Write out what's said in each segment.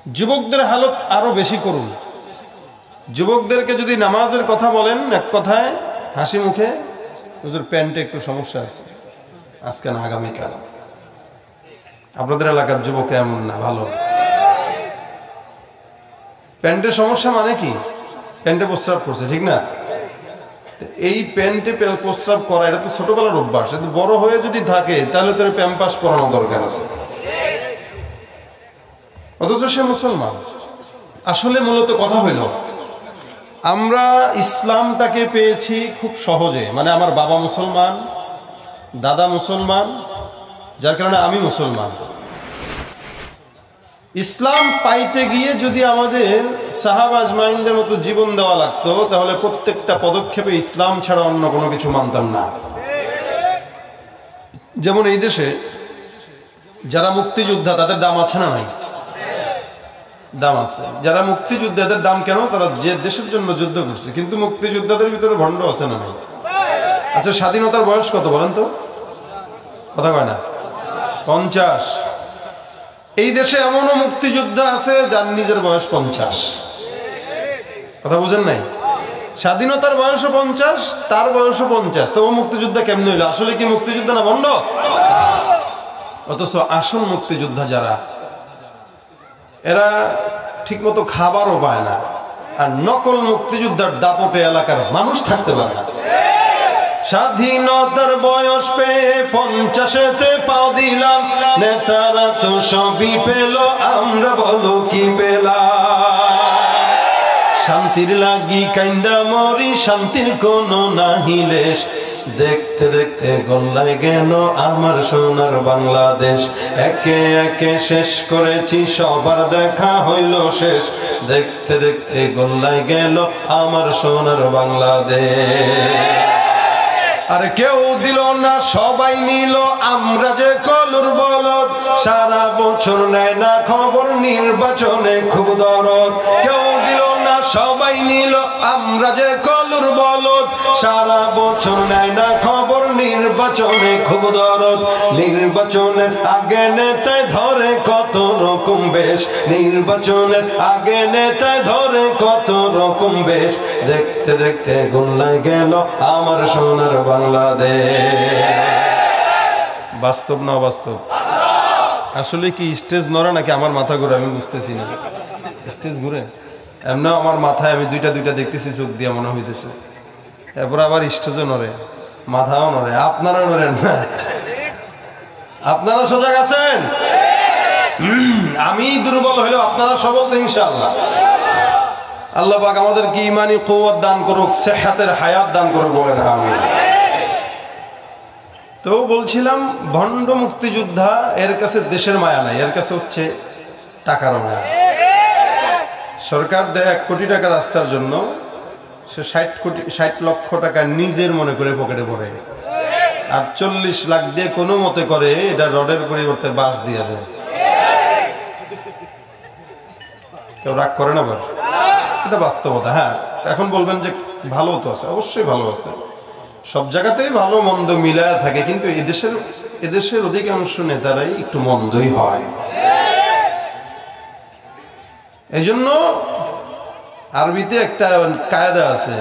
যুবকদের হালত আরো বেশি করুন। যুবকদেরকে যদি নামাজের কথা বলেন, এক কথায় হাসি মুখে, হুজুর প্যান্টে একটু সমস্যা আছে, আজকে না আগামীকাল। আপনাদের এলাকার যুবক এমন না, ভালো। প্যান্টের সমস্যা মানে কি? প্যান্টে প্রস্রাব করছে, ঠিক না? এই প্যান্টে প্রস্রাব করা এটা তো ছোটবেলার অভ্যাস। এটা বড় হয়ে যদি থাকে তাহলে তোর প্যাম্পাস পরানো দরকার আছে। অথচ সে মুসলমান। আসলে মূলত কথা হইল, আমরা ইসলামটাকে পেয়েছি খুব সহজে। মানে আমার বাবা মুসলমান, দাদা মুসলমান, যার কারণে আমি মুসলমান। ইসলাম পাইতে গিয়ে যদি আমাদের সাহাবা আজমাইনদের মতো জীবন দেওয়া লাগতো, তাহলে প্রত্যেকটা পদক্ষেপে ইসলাম ছাড়া অন্য কোনো কিছু মানতাম না। যেমন এই দেশে যারা মুক্তিযোদ্ধা, তাদের দাম আছে না নাই? দাম আছে। যারা মুক্তিযোদ্ধাদের দাম কেন? তারা যে দেশের জন্য যুদ্ধ করছে। কিন্তু মুক্তিযোদ্ধাদের ভিতরে ভণ্ড আছে না নাই? আচ্ছা, স্বাধীনতার বয়স কত বলেন তো? কথা কয় না? 50। এই দেশে এমনও মুক্তিযোদ্ধা আছে যার নিজের বয়স 50। কথা বুঝেন নাই? স্বাধীনতার বয়সও 50, তার বয়সও 50। তো ও মুক্তিযোদ্ধা কেমন হইল? আসলে কি মুক্তিযোদ্ধা না ভণ্ড? অথচ আসল মুক্তিযোদ্ধা যারা, এরা ঠিকমতো খাবারও পায় না। আর নকল মুক্তিযোদ্ধার দাপটে এলাকার মানুষ থাকতে পারে না। স্বাধীনতার বয়স পেয়ে 50-তে পাও দিলাম, নেতারা তো সবই পেল, আমরা বলো কি পেলাম? শান্তির লাগি কাইন্দা মরি, শান্তির কোনো নাহিলেশ, দেখতে দেখতে গল্লায় গেল আমার সোনার বাংলাদেশ। একে একে শেষ করেছি, সবার দেখা হইল শেষ, দেখতে দেখতে গল্লায় গেল আমার সোনার বাংলাদেশ। আরে কেউ দিল না, সবাই নিল, আমরা যে কলর বলদ, সারা বছর নেয় না খবর, নির্বাচনে খুব দরদ। কেউ দিল না, সবাই নিল, আমরা যে কলর বলদ, সারা বছর নেয় না খবর, নির্বাচনে খুব দরদ। নির্বাচনের আগে নেতায় ধরে কত রকম বেশ, নির্বাচনের আগে নেতায় ধরে কত রকম বেশ, দেখতে দেখতে গোল্লায় গেল আমার সোনার বাংলাদেশ। বাস্তব না অবাস্তব? আসলে কি স্টেজ নড়ে নাকি আমার মাথা ঘুরে আমি বুঝতেছি না। স্টেজ ঘুরে এমন আমার মাথায় আমি দুইটা দেখতেছি, চোখ দিয়ে মনে হইতেছে। এরপর আবার স্টেজও নড়ে, মাথাও নড়ে। আপনারা নড়েন না? আপনারা সজাগ আছেন? আমি দুর্বল হইলেও আপনারা সবল তো ইনশাআল্লাহ। আল্লাহ পাক আমাদের কি ইমানি কুওয়াত দান করুক, সেহাতের হায়াত দান করুক, বলেন আমিন। তো বলছিলাম, ভণ্ড মুক্তিযোদ্ধা, এর কাছে দেশের মায়া নাই, এর কাছে হচ্ছে টাকার মায়া। সরকার দেয় 1 কোটি টাকা রাস্তার জন্য, সে 60 লক্ষ টাকা নিজের মনে করে পকেটে পড়ে, আর 40 লাখ দিয়ে কোনো মতে করে এটা রডের পরিবর্তে বাঁশ দিয়ে দেয়। কেউ রাগ করে না? আবার এটা বাস্তবতা। হ্যাঁ, এখন বলবেন যে ভালো তো আছে, অবশ্যই ভালো আছে, সব জায়গাতেই ভালো মন্দ মিলায় থাকে, কিন্তু এদেশের অধিকাংশ নেতারাই একটু মন্দই হয়। এই জন্য আরবিতে একটা কায়দা আছে,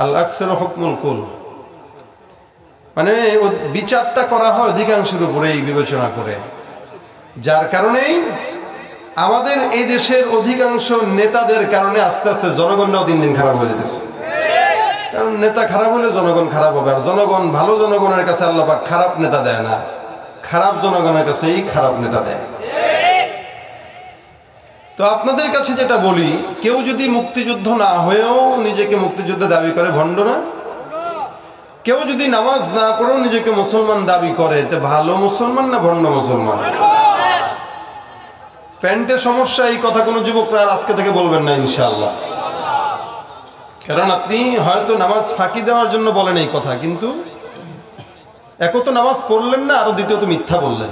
আল আকসারু হুকমুল কুল, মানে বিচারটা করা হয় অধিকাংশের উপরেই বিবেচনা করে। যার কারণেই আমাদের এই দেশের অধিকাংশ নেতাদের কারণে আস্তে আস্তে জনগণরাও দিন দিন খারাপ হয়ে যেতেছে। কারণ নেতা খারাপ হলে জনগণ খারাপ হবে, আর জনগণ ভালো জনগণের কাছে আল্লাহ পাক খারাপ নেতা দেয় না, খারাপ জনগণের কাছেই খারাপ নেতা দেয়। তো আপনাদের কাছে যেটা বলি, কেউ যদি মুক্তিযুদ্ধ না হয়েও নিজেকে মুক্তিযোদ্ধা দাবি করে, ভণ্ড না? কেউ যদি নামাজ না পড়েও নিজেকে মুসলমান দাবি করে, তো ভালো মুসলমান না ভণ্ড মুসলমান? প্যান্টের সমস্যা, এই কথা কোনো যুবকরা আর আজকে থেকে বলবেন না ইনশাআল্লাহ। কারণ আপনি হয়তো নামাজ ফাঁকি দেওয়ার জন্য বলেন এই কথা, কিন্তু এক তো নামাজ পড়লেন না, আরো দ্বিতীয়ত মিথ্যা বললেন।